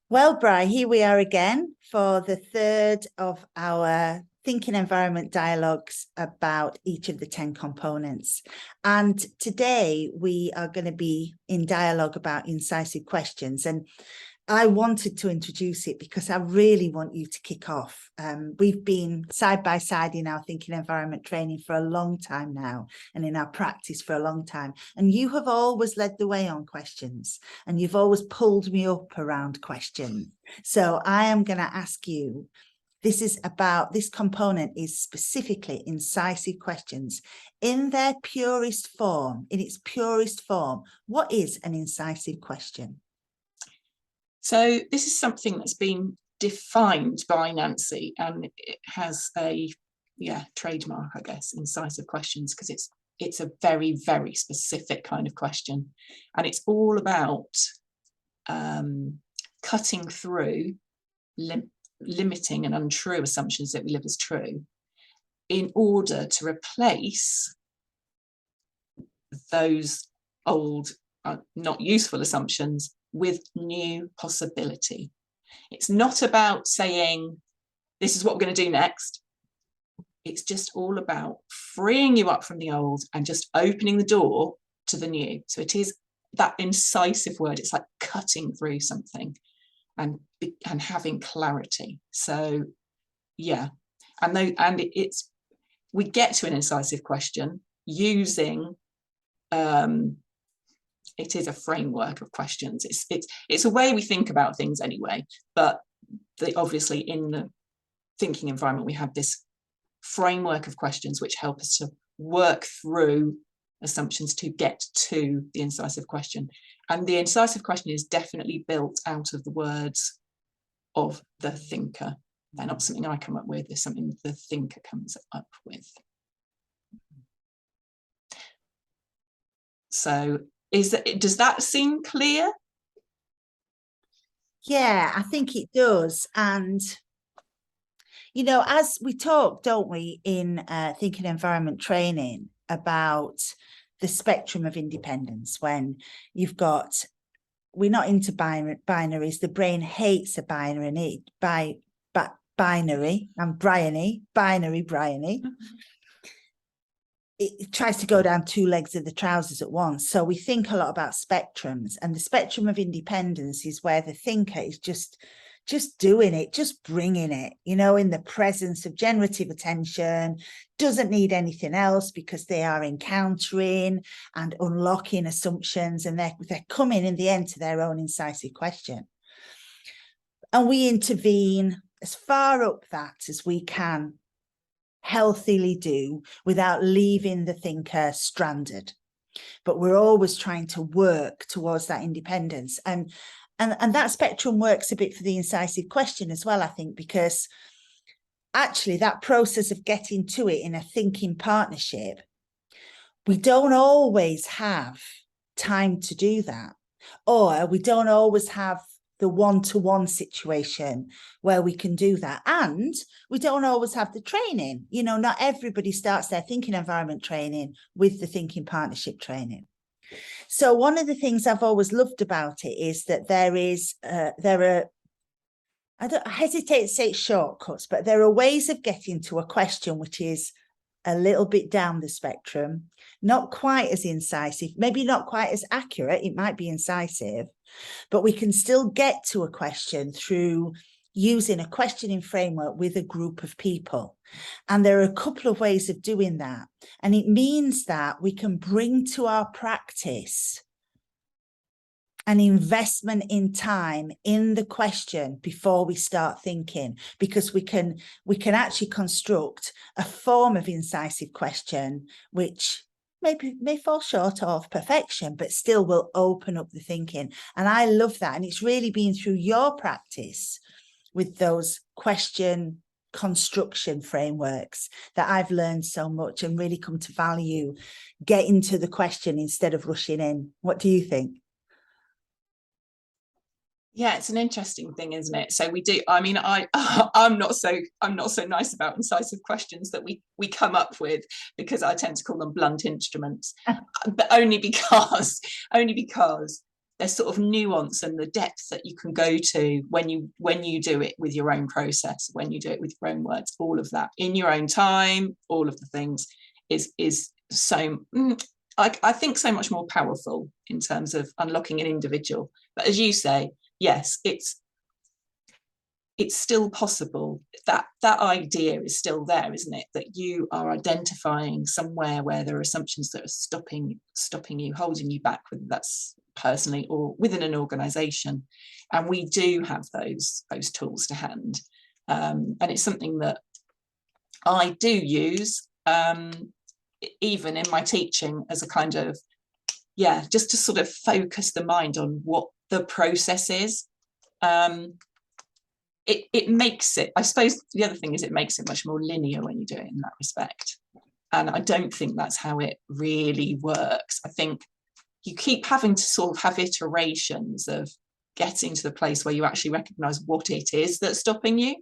Well, Bri, here we are again for the third of our Thinking Environment dialogues about each of the 10 components. And today we are going to be in dialogue about incisive questions. And I wanted to introduce it because I really want you to kick off. We've been side by side in our Thinking Environment training for a long time now, and in our practice for a long time. And you have always led the way on questions, and you've always pulled me up around questions. So I am going to ask you, this component is specifically incisive questions. In their purest form, in its purest form, what is an incisive question? So this is something that's been defined by Nancy, and it has a trademark, I guess, incisive questions, because it's a very, very specific kind of question, and it's all about cutting through limiting and untrue assumptions that we live as true in order to replace those old not useful assumptions with new possibility. It's not about saying this is what we're going to do next. It's just all about freeing you up from the old and just opening the door to the new. So it is that incisive word. It's like cutting through something and having clarity. So yeah, we get to an incisive question using it is a framework of questions. It's a way we think about things anyway, but obviously in the thinking environment we have this framework of questions which help us to work through assumptions to get to the incisive question. And the incisive question is definitely built out of the words of the thinker. They're not something I come up with, they're something the thinker comes up with. So does that seem clear? Yeah, I think it does. And, you know, as we talk, don't we, in Thinking Environment training about the spectrum of independence, when you've got, we're not into binaries, the brain hates a binary, binary, I'm Bryony, binary Bryony. It tries to go down two legs of the trousers at once. So we think a lot about spectrums, and the spectrum of independence is where the thinker is just doing it, just bringing it, you know, in the presence of generative attention, doesn't need anything else because they are encountering and unlocking assumptions, and they're coming in the end to their own incisive question. And we intervene as far up that as we can healthily do without leaving the thinker stranded, but we're always trying to work towards that independence, and that spectrum works a bit for the incisive question as well, I think, because actually that process of getting to it in a thinking partnership, we don't always have time to do that, or we don't always have the one-to-one situation where we can do that. And we don't always have the training. You know, not everybody starts their thinking environment training with the thinking partnership training. So one of the things I've always loved about it is that I hesitate to say shortcuts, but there are ways of getting to a question which is a little bit down the spectrum, not quite as incisive, maybe not quite as accurate. It might be incisive, but we can still get to a question through using a questioning framework with a group of people. And there are a couple of ways of doing that. And it means that we can bring to our practice an investment in time in the question before we start thinking, because we can actually construct a form of incisive question which may fall short of perfection, but still will open up the thinking. And I love that. And it's really been through your practice with those question construction frameworks that I've learned so much and really come to value getting to the question instead of rushing in. What do you think? Yeah, it's an interesting thing, isn't it? So we do. I mean, I'm not so nice about incisive questions that we come up with, because I tend to call them blunt instruments, but only because there's sort of nuance and the depth that you can go to when you do it with your own process, when you do it with your own words, all of that in your own time, all of the things is so, I think, so much more powerful in terms of unlocking an individual. But as you say, yes, it's still possible. That idea is still there, isn't it? That you are identifying somewhere where there are assumptions that are stopping you, holding you back, whether that's personally or within an organization. And we do have those tools to hand. And it's something that I do use, even in my teaching, as a kind of, just to sort of focus the mind on what the process is. It makes it, I suppose the other thing is, it makes it much more linear when you do it in that respect. And I don't think that's how it really works. I think you keep having to sort of have iterations of getting to the place where you actually recognize what it is that's stopping you.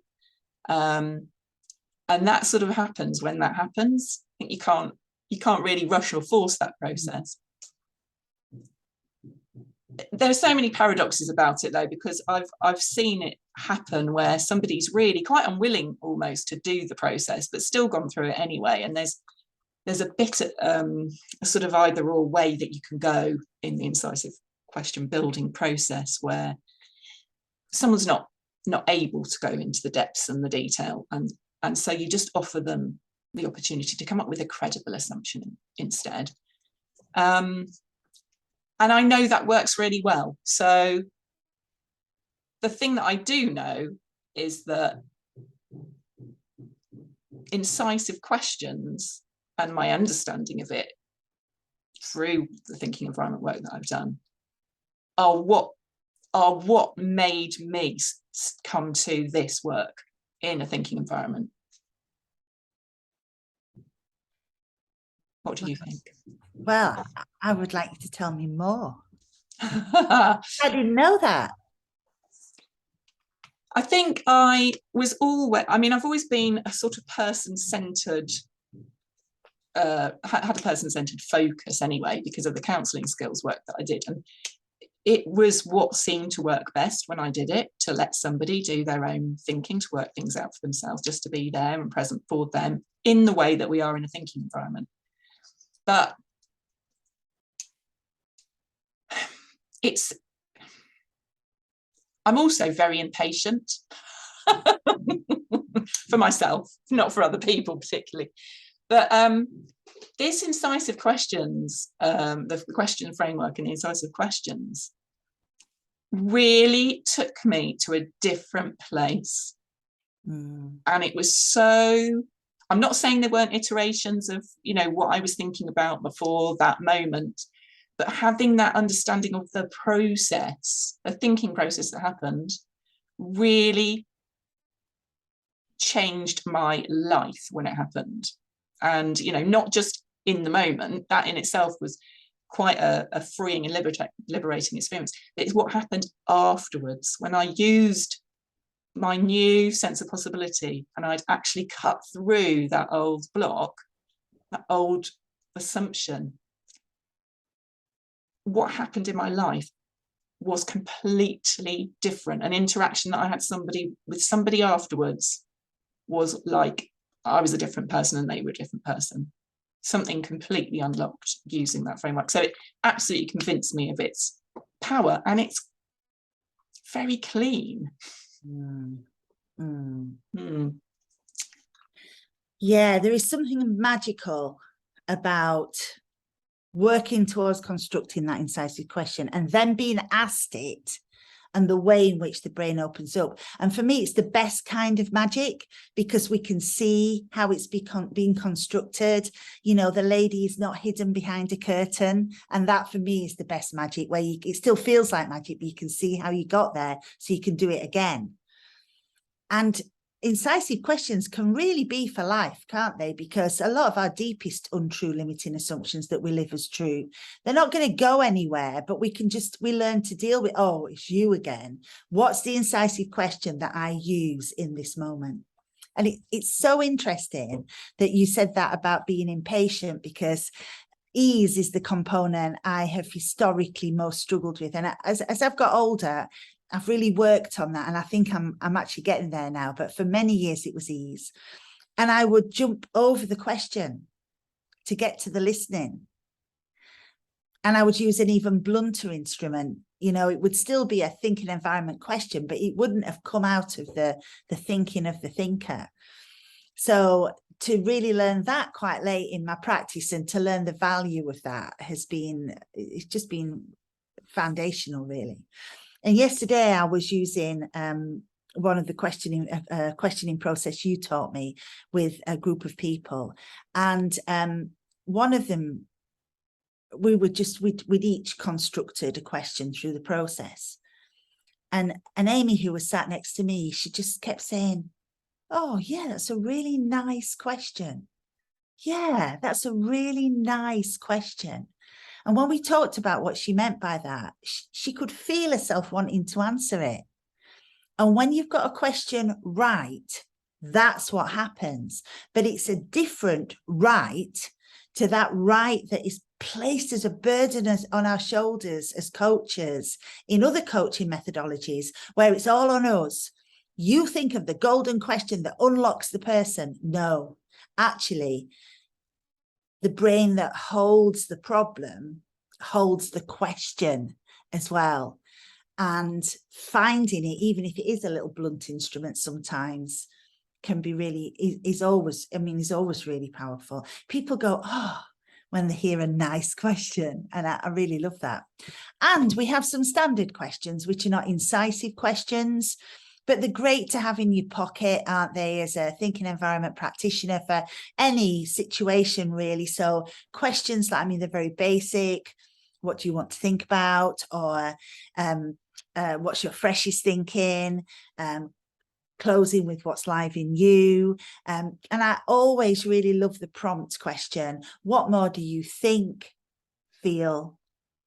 And that sort of happens when that happens. I think you can't really rush or force that process. There are so many paradoxes about it, though, because I've seen it happen where somebody's really quite unwilling almost to do the process, but still gone through it anyway. And there's a bit of a sort of either or way that you can go in the incisive question building process, where someone's not able to go into the depths and the detail, and so you just offer them the opportunity to come up with a credible assumption instead. And I know that works really well. So the thing that I do know is that incisive questions, and my understanding of it through the thinking environment work that I've done, are what made me come to this work in a thinking environment. What do you think? Well, I would like you to tell me more. I didn't know that. I think I've always been a sort of person-centered, had a person-centered focus anyway, because of the counselling skills work that I did. And it was what seemed to work best when I did it, to let somebody do their own thinking, to work things out for themselves, just to be there and present for them in the way that we are in a thinking environment. But I'm also very impatient for myself, not for other people particularly. But this incisive questions, the question framework and the incisive questions really took me to a different place. And it was so, I'm not saying there weren't iterations of, what I was thinking about before that moment, but having that understanding of the process, the thinking process that happened, really changed my life when it happened. And, not just in the moment, that in itself was quite a freeing and liberating experience. It's what happened afterwards, when I used my new sense of possibility and I'd actually cut through that old block, that old assumption. What happened in my life was completely different. An interaction that I had with somebody afterwards was like I was a different person and they were a different person. Something completely unlocked using that framework. So it absolutely convinced me of its power, and it's very clean. Yeah, there is something magical about working towards constructing that incisive question and then being asked it, and the way in which the brain opens up. And for me, it's the best kind of magic, because we can see how it's being constructed. The lady is not hidden behind a curtain. And that for me is the best magic, where it still feels like magic, but you can see how you got there, so you can do it again. And incisive questions can really be for life, can't they? Because a lot of our deepest untrue limiting assumptions that we live as true, they're not going to go anywhere, but we learn to deal with, oh, it's you again. What's the incisive question that I use in this moment? And it's so interesting that you said that about being impatient, because ease is the component I have historically most struggled with. And as I've got older, I've really worked on that. And I think I'm actually getting there now. But for many years, it was ease. And I would jump over the question to get to the listening. And I would use an even blunter instrument. You know, it would still be a thinking environment question, but it wouldn't have come out of the thinking of the thinker. So to really learn that quite late in my practice, and to learn the value of that it's just been foundational, really. And yesterday I was using one of the questioning process you taught me with a group of people, and one of them, we'd each constructed a question through the process, and Amy, who was sat next to me, she just kept saying, "Oh yeah, that's a really nice question. Yeah, that's a really nice question." And when we talked about what she meant by that, she could feel herself wanting to answer it. And when you've got a question right, that's what happens. But it's a different right to that right that is placed as a burden on our shoulders as coaches in other coaching methodologies, where it's all on us. You think of the golden question that unlocks the person. No, actually, the brain that holds the problem holds the question as well. And finding it, even if it is a little blunt instrument sometimes, can be really, is always really powerful. People go, "Oh," when they hear a nice question. And I really love that. And we have some standard questions, which are not incisive questions, but they're great to have in your pocket, aren't they, as a thinking environment practitioner for any situation, really. So questions like, they're very basic. What do you want to think about? Or what's your freshest thinking? Closing with what's live in you. And I always really love the prompt question. What more do you think, feel,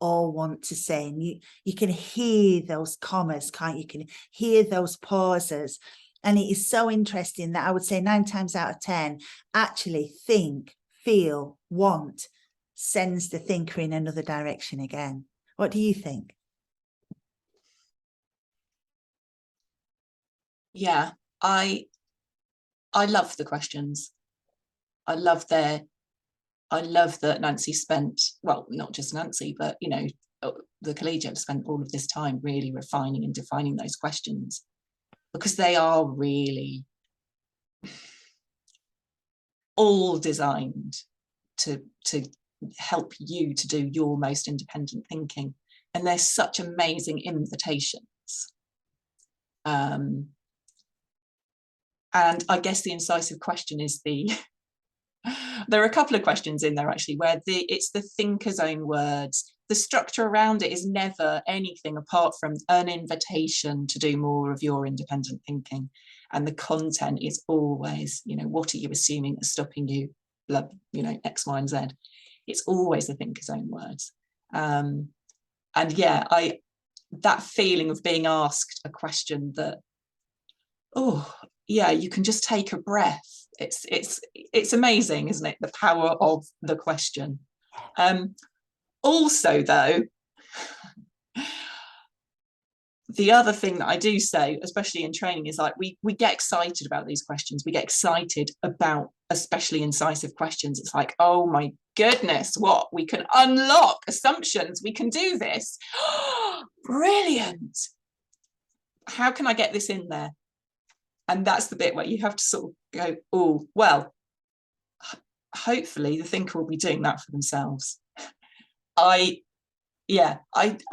or want to say? And you can hear those commas, can't you? You can hear those pauses. And it is so interesting that I would say 9 times out of 10, actually think, feel, want sends the thinker in another direction again. What do you think? Yeah, I love the questions. I love that Nancy spent, well, not just Nancy, but the collegiate spent all of this time really refining and defining those questions, because they are really all designed to help you to do your most independent thinking. And they're such amazing invitations. And I guess the incisive question is there are a couple of questions in there actually where it's the thinker's own words. The structure around it is never anything apart from an invitation to do more of your independent thinking. And the content is always, what are you assuming is stopping you, X, Y, and Z. It's always the thinker's own words. And yeah, that feeling of being asked a question that, oh yeah, you can just take a breath. It's amazing, isn't it? The power of the question. Also, though, the other thing that I do say, especially in training, is like we get excited about these questions. We get excited about especially incisive questions. It's like, oh my goodness, what we can unlock assumptions. We can do this. Brilliant. How can I get this in there? And that's the bit where you have to sort of go, oh, well, hopefully the thinker will be doing that for themselves. I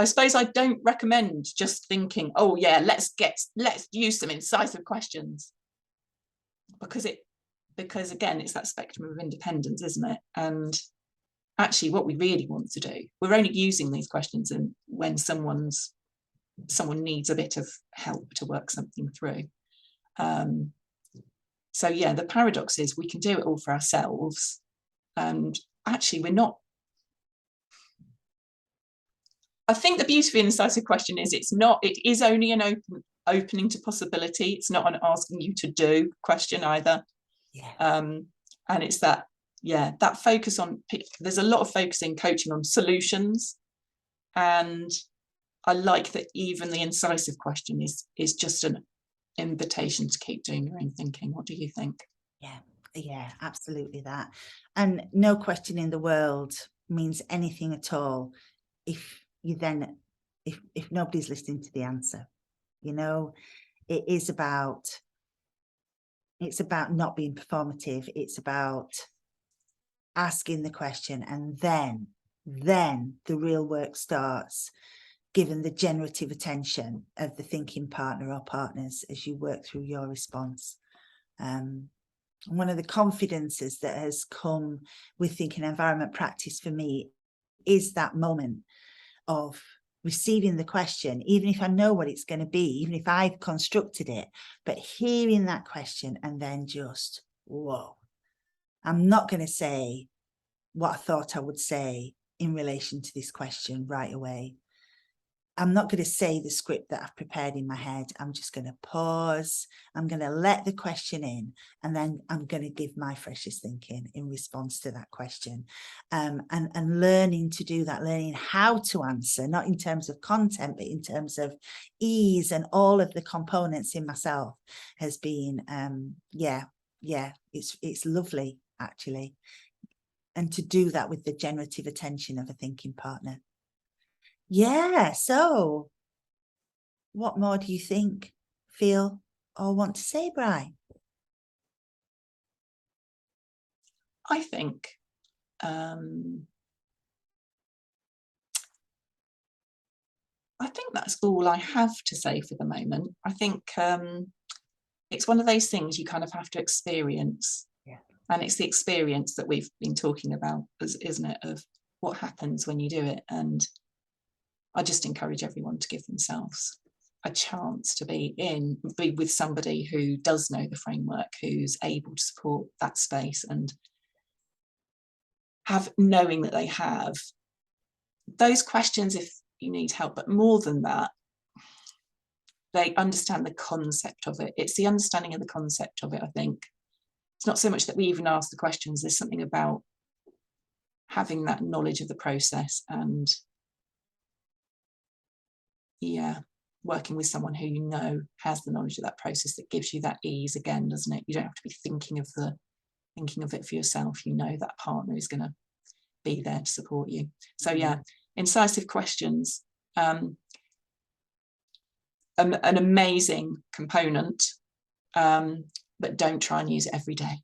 suppose I don't recommend just thinking, oh yeah, let's use some incisive questions, because again, it's that spectrum of independence, isn't it? And actually what we really want to do, we're only using these questions when someone needs a bit of help to work something through. So yeah, the paradox is we can do it all for ourselves, and actually we're not. I think the beauty of an incisive question is it is only an opening to possibility. It's not an asking you to do question either. Yeah. And it's that yeah, that focus on, there's a lot of focus in coaching on solutions, and I like that even the incisive question is just an invitation to keep doing your own thinking. What do you think? Yeah, absolutely that. And no question in the world means anything at all if you then, if nobody's listening to the answer. You know, it's about not being performative. It's about asking the question, and then the real work starts, given the generative attention of the thinking partner or partners as you work through your response. One of the confidences that has come with thinking environment practice for me is that moment of receiving the question, even if I know what it's going to be, even if I've constructed it, but hearing that question and then just, whoa, I'm not going to say what I thought I would say in relation to this question right away. I'm not going to say the script that I've prepared in my head. I'm just going to pause. I'm going to let the question in, and then I'm going to give my freshest thinking in response to that question. And learning to do that, learning how to answer, not in terms of content, but in terms of ease and all of the components in myself has been, it's lovely, actually. And to do that with the generative attention of a thinking partner. Yeah, so what more do you think, feel, or want to say, Bri? I think that's all I have to say for the moment. I think it's one of those things you kind of have to experience. Yeah. And it's the experience that we've been talking about, isn't it, of what happens when you do it. And I just encourage everyone to give themselves a chance to be with somebody who does know the framework, who's able to support that space, and knowing that they have those questions if you need help. But more than that, they understand the concept of it. It's the understanding of the concept of it, I think. It's not so much that we even ask the questions. There's something about having that knowledge of the process, and working with someone who you know has the knowledge of that process, that gives you that ease again, doesn't it? You don't have to be thinking of it for yourself. You know that partner is going to be there to support you. So yeah, incisive questions, an amazing component, but don't try and use it every day.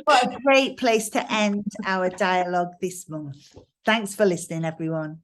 What a great place to end our dialogue this month. Thanks for listening, everyone.